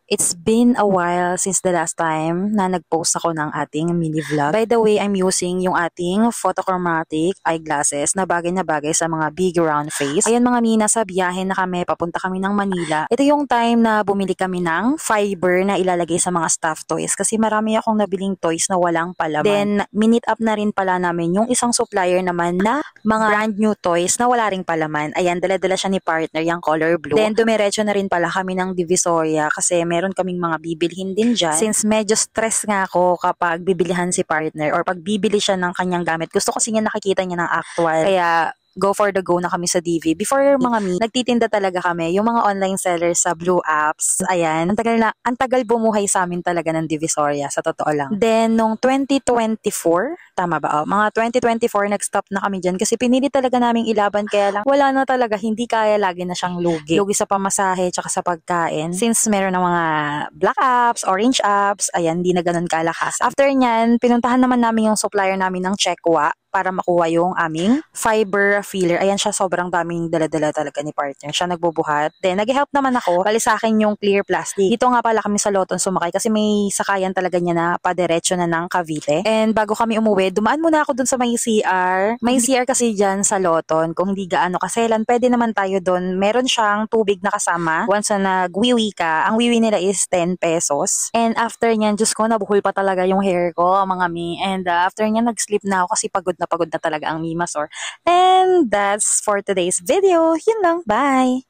It's been a while since the last time na nag-post ako ng ating mini vlog. By the way, I'm using yung ating photochromatic eyeglasses na bagay sa mga big round face. Ayan mga mi, nasa biyahe na kami, papunta kami ng Manila. Ito yung time na bumili kami ng fiber na ilalagay sa mga stuffed toys kasi marami akong nabiling toys na walang palaman. Then, minute up na rin pala namin yung isang supplier naman na mga brand new toys na wala ring palaman. Ayan, dala-dala siya ni partner, yung color blue. Then, dumiretso na rin pala kami ng Divisoria kasi meron kaming mga bibilhin din dyan. Since medyo stress nga ako kapag bibilihan si partner or pag bibili siya ng kanyang gamit. Gusto kasi niya nakikita niya ng actual. Kaya, go for the go na kami sa DV. Before mga mi, nagtitinda talaga kami. Yung mga online sellers sa Blue Apps. Ayan, ang tagal bumuhay sa amin talaga ng Divisoria, sa totoo lang. Then, nung 2024, tama ba? Mga 2024, nag-stop na kami dyan kasi pinili talaga naming ilaban kaya lang wala na talaga, hindi kaya, lagi na siyang lugi. Lugi sa pamasahe tsaka sa pagkain. Since meron ng mga black apps, orange apps, ayan, hindi na ganun kalakas. After nyan, pinuntahan naman namin yung supplier namin ng Chekwa para makuha yung aming fiber filler. Ayan siya, sobrang daming dala-dala talaga ni partner. Siya nagbubuhat. Then, nag-help naman ako. Bali sa akin yung clear plastic. Dito nga pala kami sa Loton sumakay kasi may sakayan talaga niya na padiretso na ng Cavite. And bago kami umuwi, dumaan muna ako dun sa may CR. May CR kasi dyan sa Loton. Kung hindi gaano kaselan, pwede naman tayo dun. Meron siyang tubig na kasama. Once na nagwiwi ka, ang wiwi nila is 10 pesos. And after nyan, Diyos ko, nabuhol pa talaga yung hair ko, mga mi. And after nyan, nag-sleep na ako kasi pagod na talaga ang Mimasor. And that's for today's video. Yun lang. Bye!